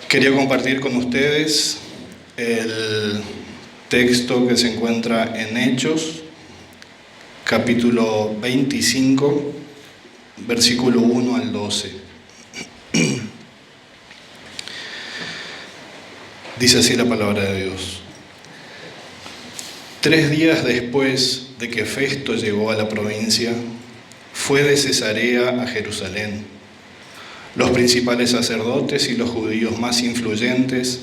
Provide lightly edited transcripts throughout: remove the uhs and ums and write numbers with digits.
Quería compartir con ustedes el texto que se encuentra en Hechos, capítulo 25, versículo 1 al 12. Dice así la palabra de Dios. 3 días después de que Festo llegó a la provincia, fue de Cesarea a Jerusalén. Los principales sacerdotes y los judíos más influyentes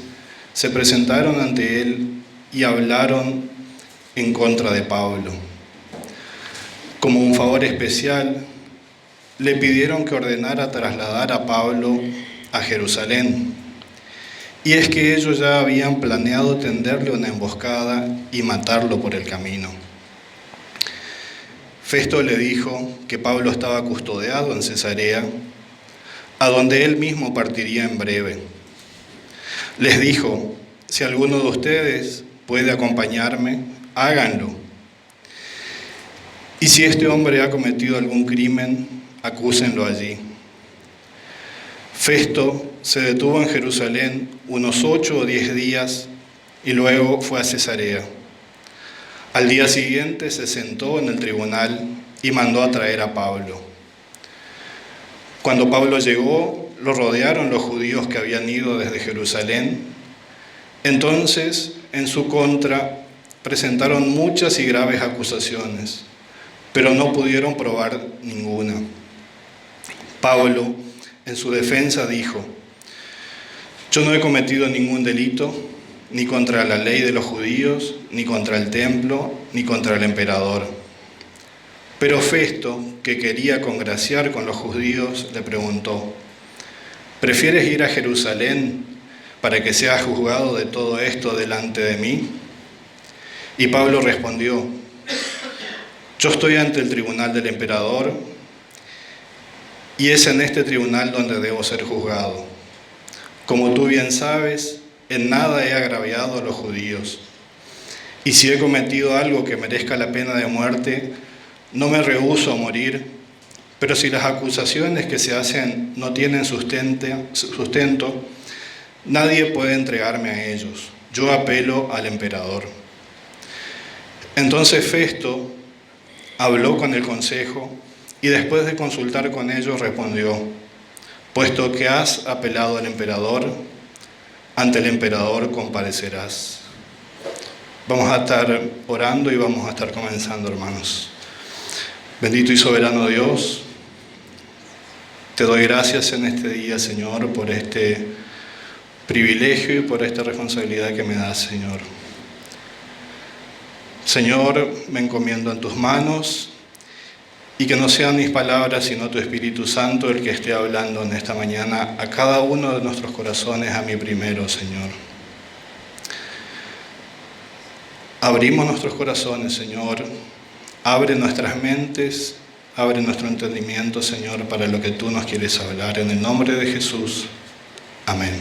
se presentaron ante él y hablaron en contra de Pablo. Como un favor especial, le pidieron que ordenara trasladar a Pablo a Jerusalén. Y es que ellos ya habían planeado tenderle una emboscada y matarlo por el camino. Festo le dijo que Pablo estaba custodiado en Cesarea, a donde él mismo partiría en breve. Les dijo: si alguno de ustedes puede acompañarme, háganlo. Y si este hombre ha cometido algún crimen, acúsenlo allí. Festo se detuvo en Jerusalén unos 8 o 10 días y luego fue a Cesarea. Al día siguiente se sentó en el tribunal y mandó a traer a Pablo. Cuando Pablo llegó, lo rodearon los judíos que habían ido desde Jerusalén. Entonces, en su contra, presentaron muchas y graves acusaciones, pero no pudieron probar ninguna. Pablo, en su defensa, dijo: yo no he cometido ningún delito, ni contra la ley de los judíos, ni contra el templo, ni contra el emperador. Pero Festo, que quería congraciar con los judíos, le preguntó: ¿prefieres ir a Jerusalén para que seas juzgado de todo esto delante de mí? Y Pablo respondió: yo estoy ante el tribunal del emperador, y es en este tribunal donde debo ser juzgado. Como tú bien sabes, en nada he agraviado a los judíos. Y si he cometido algo que merezca la pena de muerte, no me rehúso a morir, pero si las acusaciones que se hacen no tienen sustento, nadie puede entregarme a ellos. Yo apelo al emperador. Entonces Festo habló con el consejo y después de consultar con ellos respondió: puesto que has apelado al emperador, ante el emperador comparecerás. Vamos a estar orando y vamos a estar comenzando, hermanos. Bendito y soberano Dios, te doy gracias en este día, Señor, por este privilegio y por esta responsabilidad que me das, Señor. Señor, me encomiendo en tus manos y que no sean mis palabras, sino tu Espíritu Santo el que esté hablando en esta mañana a cada uno de nuestros corazones, a mí primero, Señor. Abrimos nuestros corazones, Señor. Abre nuestras mentes, abre nuestro entendimiento, Señor, para lo que tú nos quieres hablar. En el nombre de Jesús. Amén.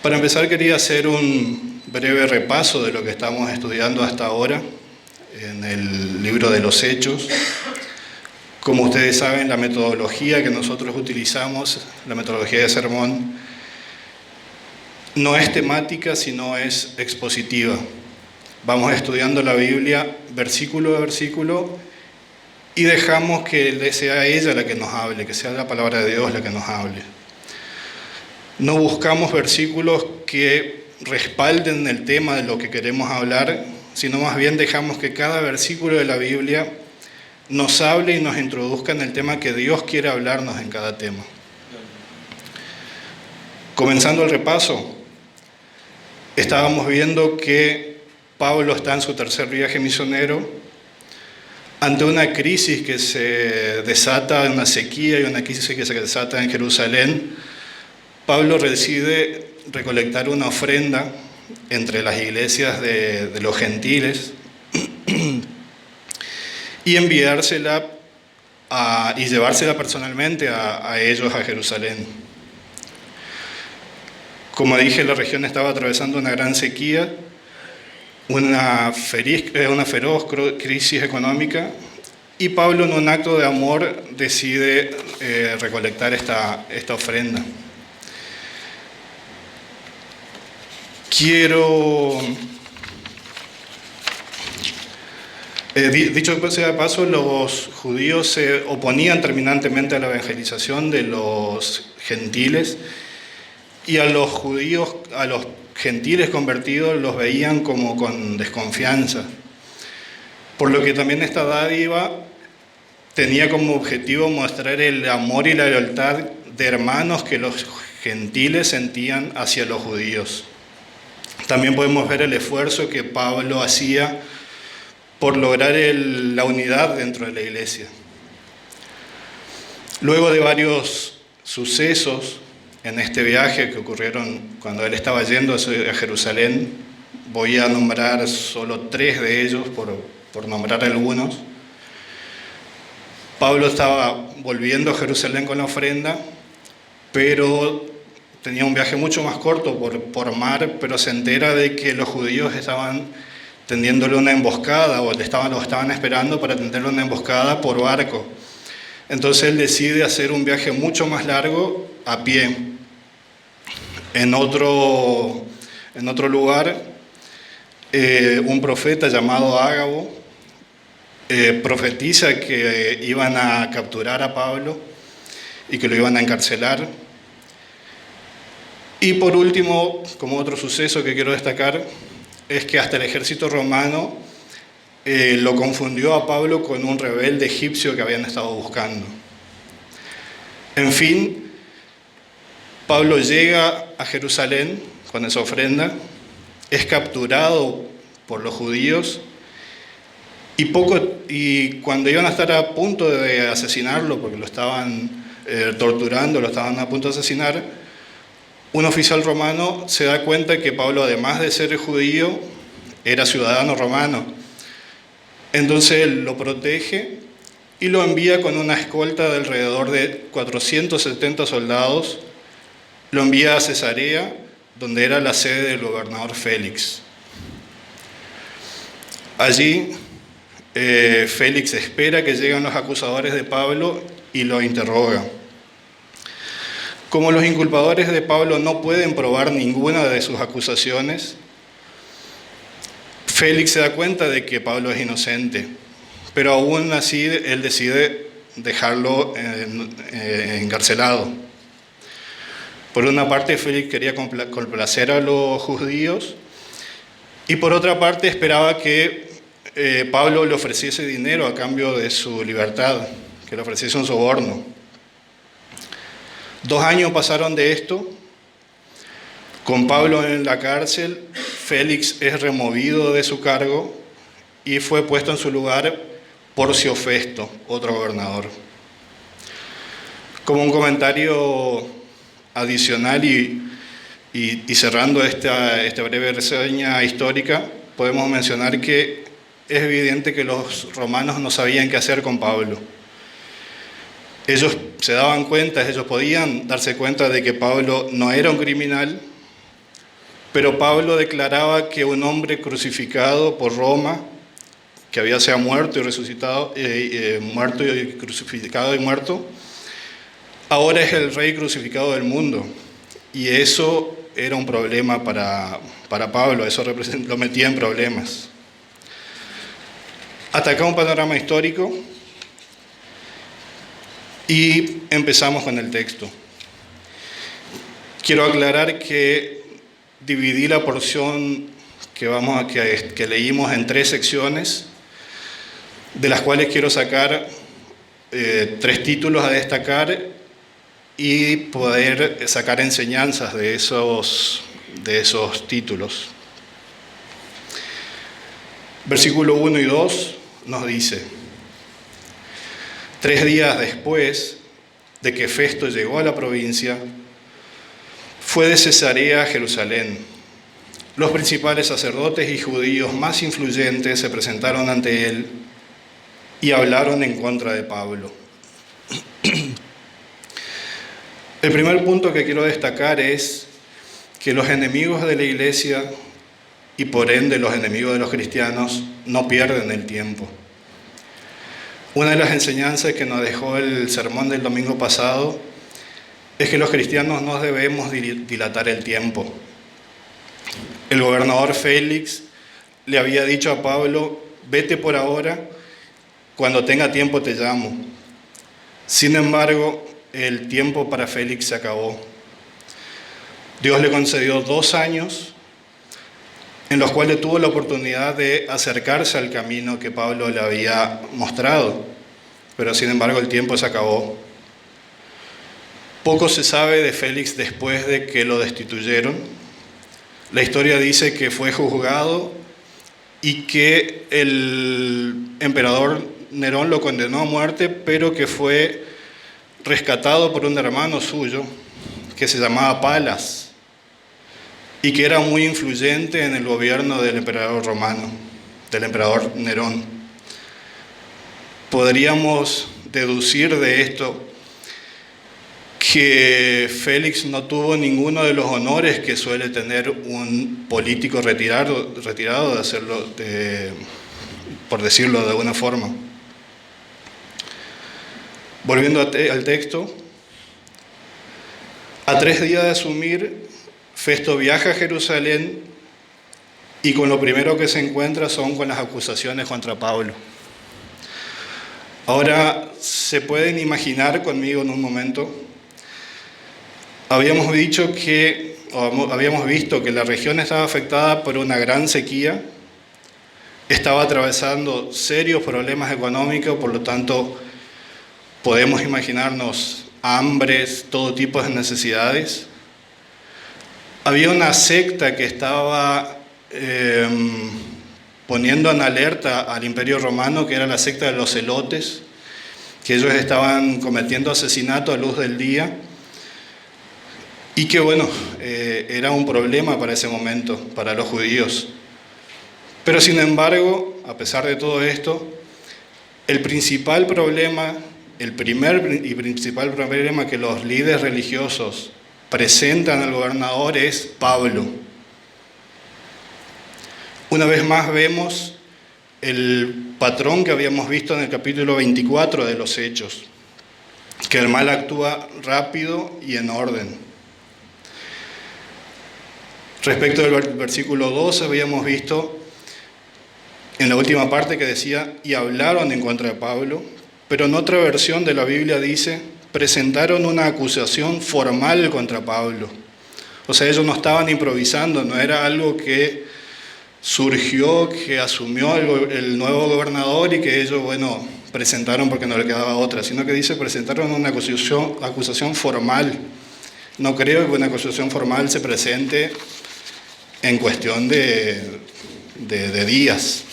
Para empezar, quería hacer un breve repaso de lo que estamos estudiando hasta ahora en el libro de los Hechos. Como ustedes saben, la metodología que nosotros utilizamos, la metodología de sermón, no es temática, sino es expositiva. Vamos estudiando la Biblia versículo a versículo y dejamos que sea ella la que nos hable, que sea la palabra de Dios la que nos hable. No buscamos versículos que respalden el tema de lo que queremos hablar, sino más bien dejamos que cada versículo de la Biblia nos hable y nos introduzca en el tema que Dios quiere hablarnos en cada tema. Comenzando el repaso, estábamos viendo que Pablo está en su tercer viaje misionero ante una crisis que se desata, una sequía y una crisis que se desata en Jerusalén. Pablo decide recolectar una ofrenda entre las iglesias de los gentiles y enviársela y llevársela personalmente a ellos a Jerusalén. Como dije, la región estaba atravesando una gran sequía, una feroz crisis económica, y Pablo, en un acto de amor, decide recolectar esta ofrenda. Dicho sea de paso, los judíos se oponían terminantemente a la evangelización de los gentiles, y a los judíos, a los gentiles convertidos, los veían como con desconfianza. Por lo que también esta dádiva tenía como objetivo mostrar el amor y la lealtad de hermanos que los gentiles sentían hacia los judíos. También podemos ver el esfuerzo que Pablo hacía por lograr la unidad dentro de la iglesia. Luego de varios sucesos en este viaje que ocurrieron cuando él estaba yendo a Jerusalén, voy a nombrar solo 3 de ellos por nombrar algunos. Pablo estaba volviendo a Jerusalén con la ofrenda, pero tenía un viaje mucho más corto por mar, pero se entera de que los judíos estaban tendiéndole una emboscada, o lo estaban esperando para tenderle una emboscada por barco. Entonces él decide hacer un viaje mucho más largo a pie. En otro lugar, un profeta llamado Ágabo profetiza que iban a capturar a Pablo y que lo iban a encarcelar. Y por último, como otro suceso que quiero destacar, es que hasta el ejército romano lo confundió a Pablo con un rebelde egipcio que habían estado buscando. En fin, Pablo llega a Jerusalén con esa ofrenda, es capturado por los judíos, y cuando iban a estar a punto de asesinarlo, porque lo estaban torturando, lo estaban a punto de asesinar, un oficial romano se da cuenta que Pablo, además de ser judío, era ciudadano romano. Entonces él lo protege y lo envía con una escolta de alrededor de 470 soldados. Lo envía a Cesarea, donde era la sede del gobernador Félix. Allí, Félix espera que lleguen los acusadores de Pablo y lo interroga. Como los inculpadores de Pablo no pueden probar ninguna de sus acusaciones, Félix se da cuenta de que Pablo es inocente, pero aún así él decide dejarlo encarcelado. Por una parte, Félix quería complacer a los judíos, y por otra parte esperaba que Pablo le ofreciese dinero a cambio de su libertad, que le ofreciese un soborno. 2 años pasaron de esto. Con Pablo en la cárcel, Félix es removido de su cargo y fue puesto en su lugar Porcio Festo, otro gobernador. Como un comentario adicional y cerrando esta breve reseña histórica, podemos mencionar que es evidente que los romanos no sabían qué hacer con Pablo. Ellos se daban cuenta, ellos podían darse cuenta de que Pablo no era un criminal, pero Pablo declaraba que un hombre crucificado por Roma, que había sido muerto y resucitado, muerto y crucificado y muerto, ahora es el rey crucificado del mundo. Y eso era un problema para Pablo, eso lo metía en problemas. Hasta acá un panorama histórico. Y empezamos con el texto. Quiero aclarar que dividí la porción que leímos en 3 secciones, de las cuales quiero sacar 3 títulos a destacar y poder sacar enseñanzas de esos títulos. Versículo 1 y 2 nos dice: 3 días después de que Festo llegó a la provincia, fue de Cesarea a Jerusalén. Los principales sacerdotes y judíos más influyentes se presentaron ante él y hablaron en contra de Pablo. El primer punto que quiero destacar es que los enemigos de la iglesia, y por ende los enemigos de los cristianos, no pierden el tiempo. Una de las enseñanzas que nos dejó el sermón del domingo pasado es que los cristianos no debemos dilatar el tiempo. El gobernador Félix le había dicho a Pablo: vete por ahora, cuando tenga tiempo te llamo. Sin embargo, el tiempo para Félix se acabó. Dios le concedió 2 años en los cuales tuvo la oportunidad de acercarse al camino que Pablo le había mostrado, pero sin embargo el tiempo se acabó. Poco se sabe de Félix después de que lo destituyeron. La historia dice que fue juzgado y que el emperador Nerón lo condenó a muerte, pero que fue rescatado por un hermano suyo que se llamaba Palas y que era muy influyente en el gobierno del emperador romano, del emperador Nerón. Podríamos deducir de esto que Félix no tuvo ninguno de los honores que suele tener un político retirado de hacerlo, por decirlo de alguna forma. Volviendo al texto, a 3 días de asumir, Festo viaja a Jerusalén y con lo primero que se encuentra son con las acusaciones contra Pablo. Ahora, se pueden imaginar conmigo en un momento, habíamos visto que la región estaba afectada por una gran sequía, estaba atravesando serios problemas económicos, por lo tanto podemos imaginarnos hambres, todo tipo de necesidades. Había una secta que estaba poniendo en alerta al Imperio Romano, que era la secta de los celotes, que ellos estaban cometiendo asesinato a luz del día, y que era un problema para ese momento, para los judíos. Pero sin embargo, a pesar de todo esto, el primer y principal problema que los líderes religiosos presentan al gobernador es Pablo. Una vez más vemos el patrón que habíamos visto en el capítulo 24 de los Hechos, que el mal actúa rápido y en orden. Respecto del versículo 12 habíamos visto en la última parte que decía: y hablaron en contra de Pablo, pero en otra versión de la Biblia dice: presentaron una acusación formal contra Pablo. O sea, ellos no estaban improvisando, no era algo que surgió, que asumió el nuevo gobernador y que ellos, presentaron porque no le quedaba otra, sino que dice: presentaron una acusación formal. No creo que una acusación formal se presente en cuestión de días.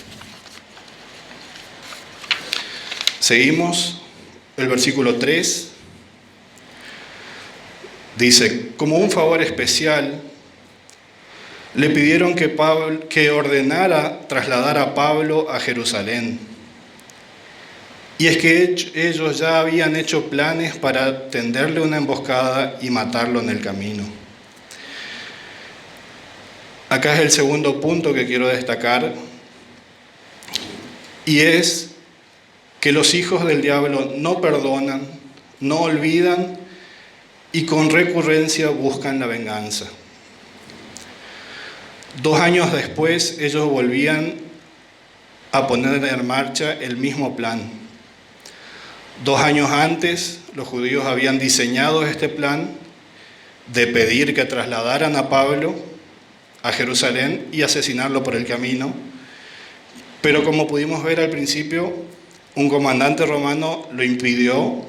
Seguimos, el versículo 3. Dice: como un favor especial, le pidieron que ordenara trasladar a Pablo a Jerusalén. Y es que ellos ya habían hecho planes para tenderle una emboscada y matarlo en el camino. Acá es el segundo punto que quiero destacar, y es que los hijos del diablo no perdonan, no olvidan y con recurrencia buscan la venganza. 2 años después, ellos volvían a poner en marcha el mismo plan. 2 años antes, los judíos habían diseñado este plan de pedir que trasladaran a Pablo a Jerusalén y asesinarlo por el camino. Pero como pudimos ver al principio, un comandante romano lo impidió,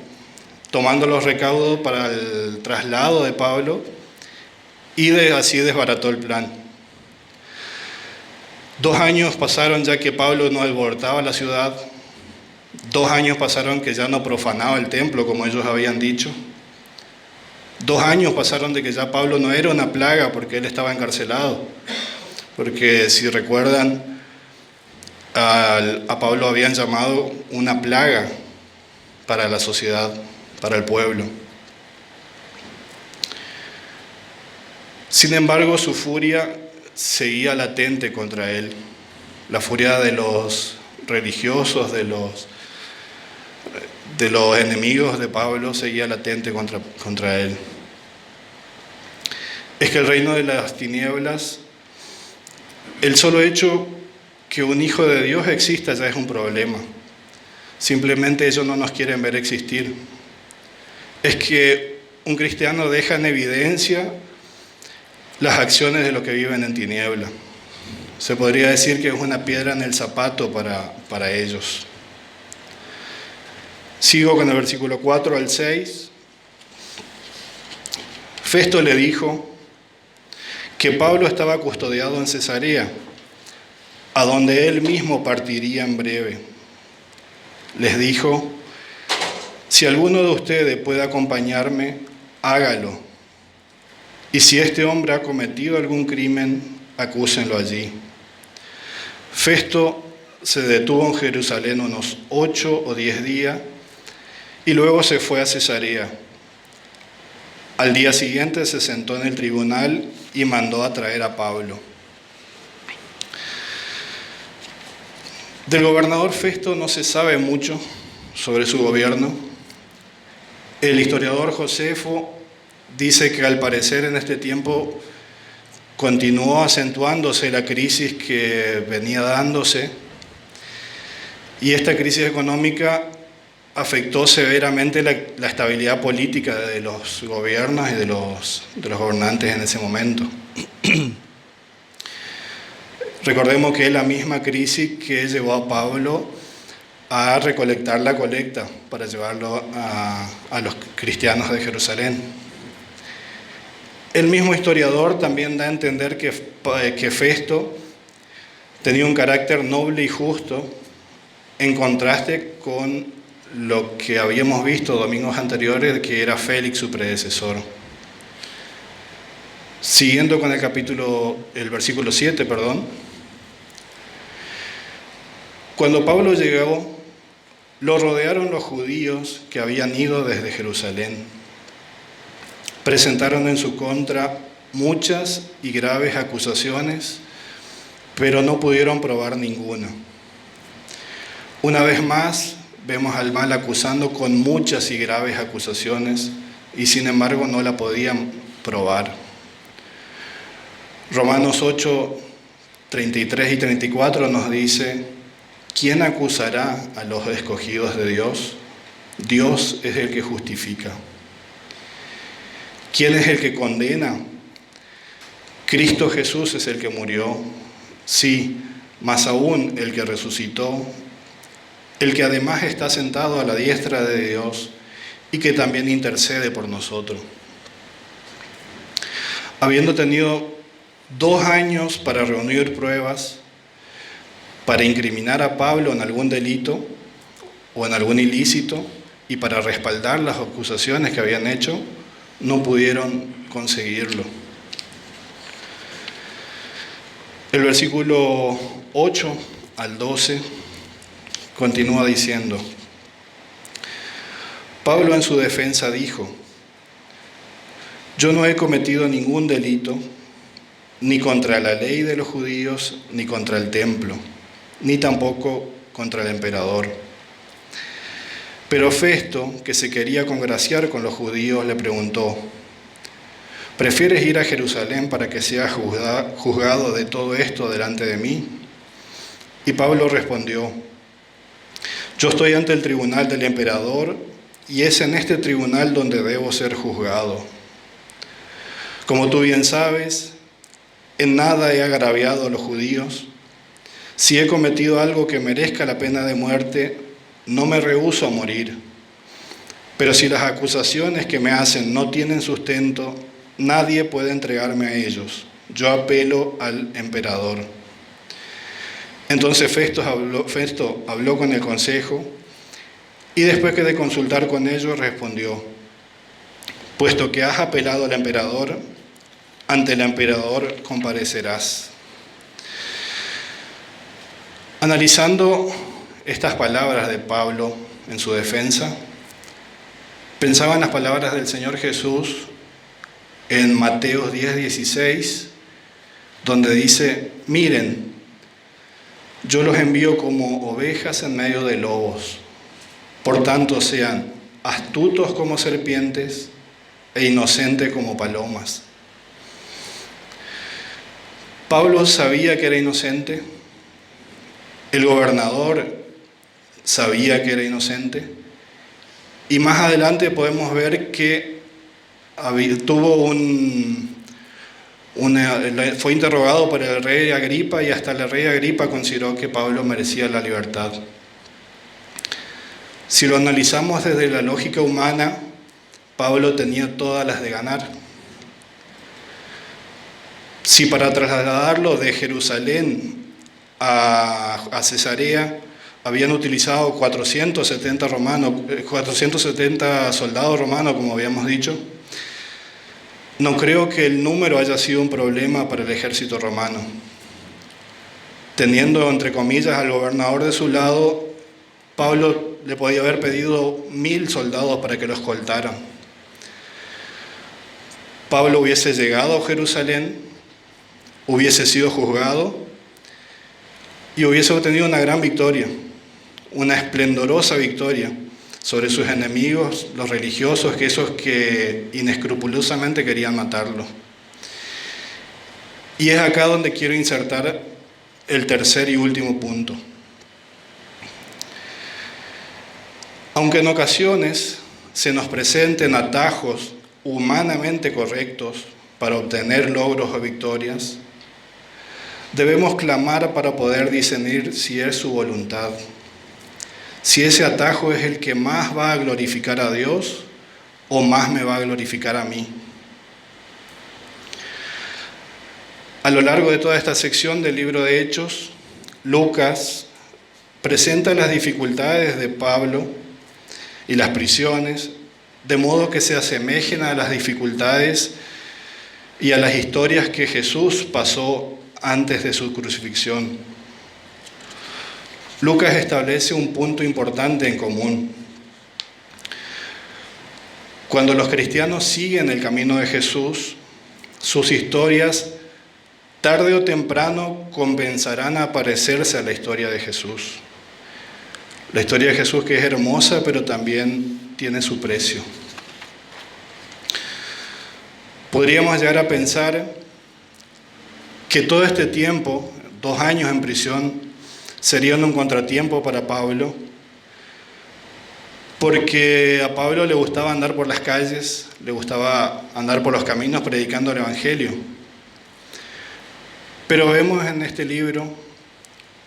tomando los recaudos para el traslado de Pablo, y así desbarató el plan. 2 años pasaron ya que Pablo no alborotaba la ciudad. 2 años pasaron que ya no profanaba el templo, como ellos habían dicho. 2 años pasaron de que ya Pablo no era una plaga porque él estaba encarcelado. Porque si recuerdan, a Pablo habían llamado una plaga para la sociedad, para el pueblo. Sin embargo, su furia seguía latente contra él. La furia de los religiosos, de los de los enemigos de Pablo seguía latente contra él. Es que el reino de las tinieblas, el solo hecho que un hijo de Dios exista ya es un problema. Simplemente ellos no nos quieren ver existir. Es que un cristiano deja en evidencia las acciones de los que viven en tiniebla. Se podría decir que es una piedra en el zapato para ellos. Sigo con el versículo 4 al 6. Festo le dijo que Pablo estaba custodiado en Cesarea, a donde él mismo partiría en breve. Les dijo: si alguno de ustedes puede acompañarme, hágalo. Y si este hombre ha cometido algún crimen, acúsenlo allí. Festo se detuvo en Jerusalén unos 8 o 10 días y luego se fue a Cesarea. Al día siguiente se sentó en el tribunal y mandó a traer a Pablo. Del gobernador Festo no se sabe mucho sobre su gobierno. El historiador Josefo dice que al parecer en este tiempo continuó acentuándose la crisis que venía dándose, y esta crisis económica afectó severamente la estabilidad política de los gobiernos y de los gobernantes en ese momento. Recordemos que es la misma crisis que llevó a Pablo a recolectar la colecta para llevarlo a los cristianos de Jerusalén. El mismo historiador también da a entender que Festo tenía un carácter noble y justo, en contraste con lo que habíamos visto domingos anteriores, que era Félix su predecesor. Siguiendo con el versículo 7, Cuando Pablo llegó, lo rodearon los judíos que habían ido desde Jerusalén. Presentaron en su contra muchas y graves acusaciones, pero no pudieron probar ninguna. Una vez más, vemos al mal acusando con muchas y graves acusaciones, y sin embargo no la podían probar. Romanos 8, 33 y 34 nos dice: ¿quién acusará a los escogidos de Dios? Dios es el que justifica. ¿Quién es el que condena? Cristo Jesús es el que murió, sí, más aún el que resucitó, el que además está sentado a la diestra de Dios y que también intercede por nosotros. Habiendo tenido 2 años para reunir pruebas, para incriminar a Pablo en algún delito o en algún ilícito y para respaldar las acusaciones que habían hecho, no pudieron conseguirlo. El versículo 8 al 12 continúa diciendo: Pablo en su defensa dijo: yo no he cometido ningún delito, ni contra la ley de los judíos, ni contra el templo, ni tampoco contra el emperador. Pero Festo, que se quería congraciar con los judíos, le preguntó: ¿prefieres ir a Jerusalén para que seas juzgado de todo esto delante de mí? Y Pablo respondió: yo estoy ante el tribunal del emperador, y es en este tribunal donde debo ser juzgado. Como tú bien sabes, en nada he agraviado a los judíos. Si he cometido algo que merezca la pena de muerte, no me rehúso a morir. Pero si las acusaciones que me hacen no tienen sustento, nadie puede entregarme a ellos. Yo apelo al emperador. Entonces Festo habló con el consejo, y después que de consultar con ellos respondió: puesto que has apelado al emperador, ante el emperador comparecerás. Analizando estas palabras de Pablo en su defensa, pensaba en las palabras del Señor Jesús en Mateo 10:16, donde dice: miren, yo los envío como ovejas en medio de lobos. Por tanto, sean astutos como serpientes e inocentes como palomas. Pablo sabía que era inocente, el gobernador sabía que era inocente, y más adelante podemos ver que fue interrogado por el rey Agripa, y hasta el rey Agripa consideró que Pablo merecía la libertad. Si lo analizamos desde la lógica humana, Pablo tenía todas las de ganar. Si para trasladarlo de Jerusalén a Cesarea habían utilizado 470 soldados romanos, como habíamos dicho, no creo que el número haya sido un problema para el ejército romano. Teniendo, entre comillas, al gobernador de su lado, Pablo le podía haber pedido 1000 soldados para que lo escoltaran. Pablo hubiese llegado a Jerusalén, hubiese sido juzgado y hubiese obtenido una gran victoria, una esplendorosa victoria sobre sus enemigos, los religiosos, esos que inescrupulosamente querían matarlo. Y es acá donde quiero insertar el tercer y último punto. Aunque en ocasiones se nos presenten atajos humanamente correctos para obtener logros o victorias, debemos clamar para poder discernir si es su voluntad, si ese atajo es el que más va a glorificar a Dios o más me va a glorificar a mí. A lo largo de toda esta sección del libro de Hechos, Lucas presenta las dificultades de Pablo y las prisiones, de modo que se asemejen a las dificultades y a las historias que Jesús pasó antes de su crucifixión. Lucas establece un punto importante en común. Cuando los cristianos siguen el camino de Jesús, sus historias, tarde o temprano, comenzarán a parecerse a la historia de Jesús. La historia de Jesús, que es hermosa, pero también tiene su precio. Podríamos llegar a pensar que todo este tiempo, 2 años en prisión, serían un contratiempo para Pablo, porque a Pablo le gustaba andar por las calles, le gustaba andar por los caminos predicando el Evangelio. Pero vemos en este libro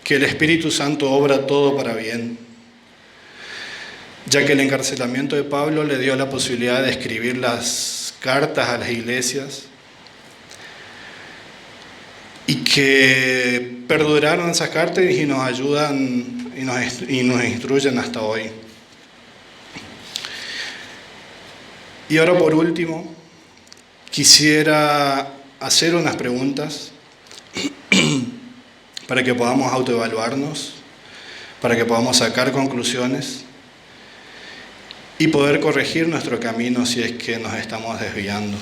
que el Espíritu Santo obra todo para bien, ya que el encarcelamiento de Pablo le dio la posibilidad de escribir las cartas a las iglesias y que perduraron esas cartas y nos ayudan y nos instruyen hasta hoy. Y ahora, por último, quisiera hacer unas preguntas para que podamos autoevaluarnos, para que podamos sacar conclusiones y poder corregir nuestro camino si es que nos estamos desviando.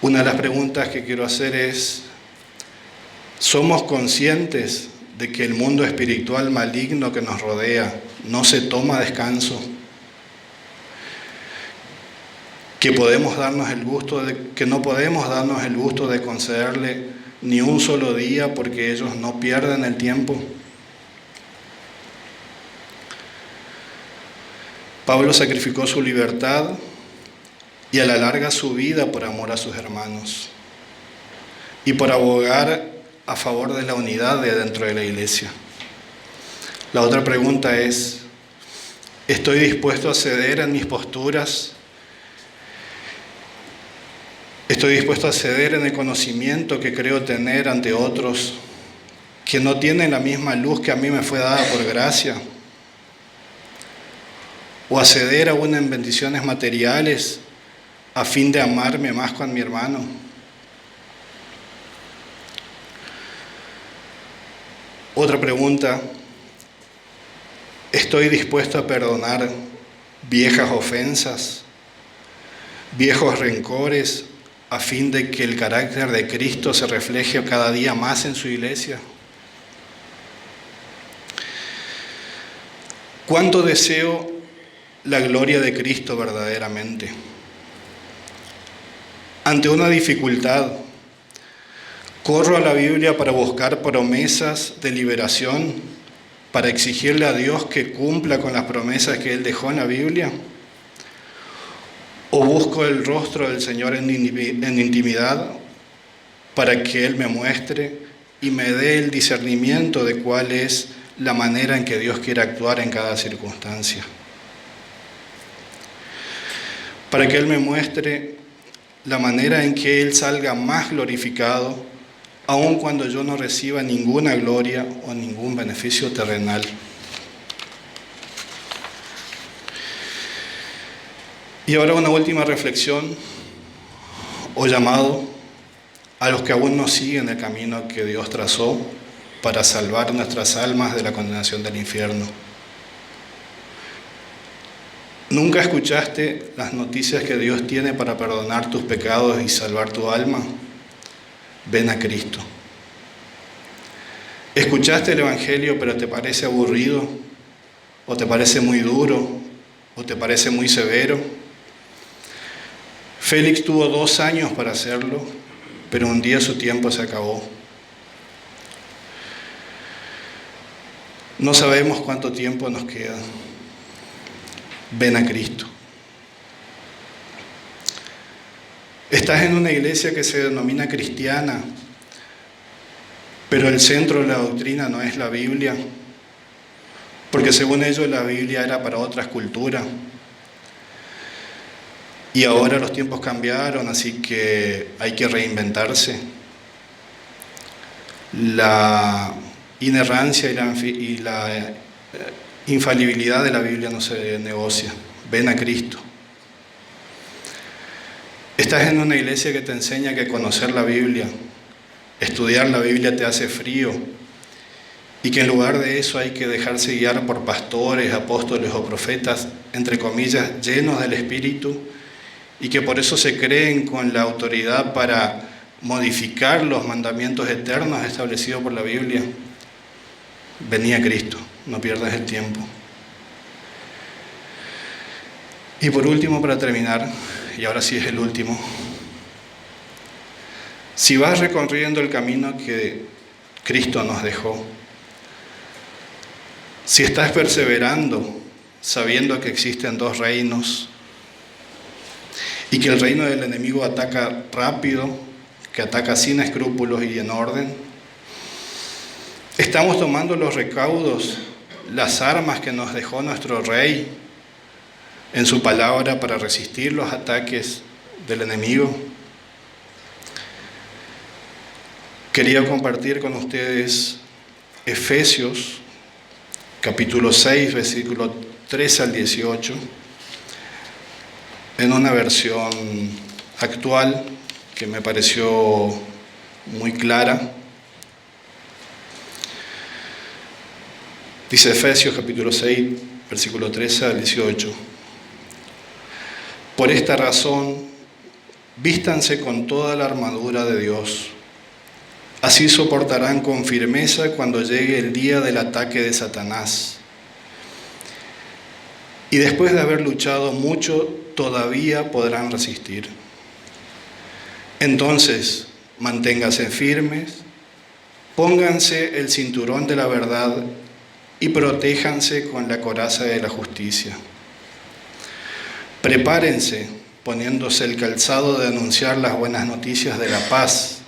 Una de las preguntas que quiero hacer es: ¿somos conscientes de que el mundo espiritual maligno que nos rodea no se toma descanso? Que no podemos darnos el gusto de concederle ni un solo día porque ellos no pierden el tiempo. Pablo sacrificó su libertad y a la larga su vida por amor a sus hermanos y por abogar a favor de la unidad de dentro de la iglesia. La otra pregunta es: ¿estoy dispuesto a ceder en mis posturas? ¿Estoy dispuesto a ceder en el conocimiento que creo tener ante otros que no tienen la misma luz que a mí me fue dada por gracia? ¿O a ceder aún en bendiciones materiales a fin de amarme más con mi hermano? Otra pregunta: ¿estoy dispuesto a perdonar viejas ofensas, viejos rencores, a fin de que el carácter de Cristo se refleje cada día más en su iglesia? ¿Cuánto deseo la gloria de Cristo verdaderamente? Ante una dificultad, corro a la Biblia para buscar promesas de liberación, para exigirle a Dios que cumpla con las promesas que Él dejó en la Biblia. ¿O busco el rostro del Señor en intimidad para que Él me muestre y me dé el discernimiento de cuál es la manera en que Dios quiere actuar en cada circunstancia? Para que Él me muestre la manera en que Él salga más glorificado, aun cuando yo no reciba ninguna gloria o ningún beneficio terrenal. Y ahora una última reflexión o llamado a los que aún no siguen el camino que Dios trazó para salvar nuestras almas de la condenación del infierno. ¿Nunca escuchaste las noticias que Dios tiene para perdonar tus pecados y salvar tu alma? Ven a Cristo. ¿Escuchaste el Evangelio pero te parece aburrido? ¿O te parece muy duro? ¿O te parece muy severo? Félix tuvo 2 años para hacerlo, pero un día su tiempo se acabó. No sabemos cuánto tiempo nos queda. Ven a Cristo. Estás en una iglesia que se denomina cristiana, pero el centro de la doctrina no es la Biblia, porque según ellos la Biblia era para otras culturas. Y ahora los tiempos cambiaron, así que hay que reinventarse. La inerrancia y la infalibilidad de la Biblia no se negocia. Ven a Cristo. Estás en una iglesia que te enseña que conocer la Biblia, estudiar la Biblia te hace frío, y que en lugar de eso hay que dejarse guiar por pastores, apóstoles o profetas, entre comillas, llenos del Espíritu, y que por eso se creen con la autoridad para modificar los mandamientos eternos establecidos por la Biblia. Vení a Cristo, no pierdas el tiempo. Y por último, para terminar, y ahora sí es el último, si vas recorriendo el camino que Cristo nos dejó, si estás perseverando sabiendo que existen 2 reinos y que el reino del enemigo ataca rápido, que ataca sin escrúpulos y en orden, estamos tomando los recaudos, las armas que nos dejó nuestro rey en su palabra para resistir los ataques del enemigo. Quería compartir con ustedes Efesios, capítulo 6, versículo 13 al 18, en una versión actual que me pareció muy clara. Dice Efesios capítulo 6, versículo 13 al 18. Por esta razón, vístanse con toda la armadura de Dios. Así soportarán con firmeza cuando llegue el día del ataque de Satanás. Y después de haber luchado mucho, todavía podrán resistir. Entonces, manténganse firmes, pónganse el cinturón de la verdad y protéjanse con la coraza de la justicia. Prepárense poniéndose el calzado de anunciar las buenas noticias de la paz.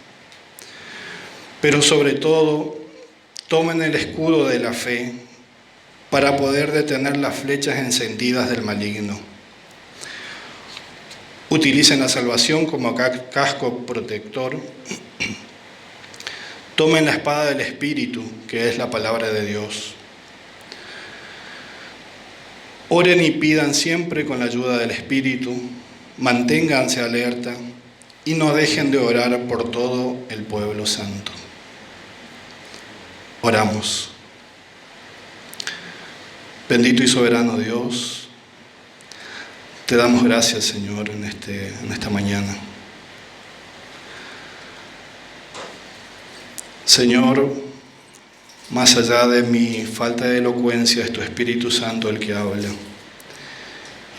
Pero sobre todo, tomen el escudo de la fe para poder detener las flechas encendidas del maligno. Utilicen la salvación como casco protector. Tomen la espada del Espíritu, que es la palabra de Dios. Oren y pidan siempre con la ayuda del Espíritu. Manténganse alerta y no dejen de orar por todo el pueblo santo. Oramos. Bendito y soberano Dios, te damos gracias, Señor, en esta mañana. Señor, Más allá de mi falta de elocuencia, es tu Espíritu Santo el que habla.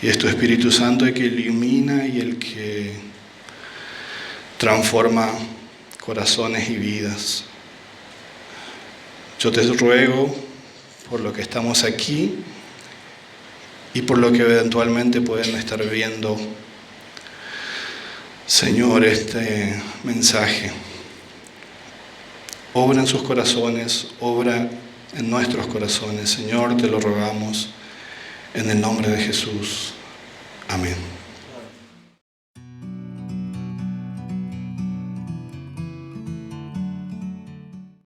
Y es tu Espíritu Santo el que ilumina y el que transforma corazones y vidas. Yo te ruego por lo que estamos aquí y por lo que eventualmente pueden estar viendo, Señor, este mensaje. Obra en sus corazones, obra en nuestros corazones. Señor, te lo rogamos en el nombre de Jesús. Amén.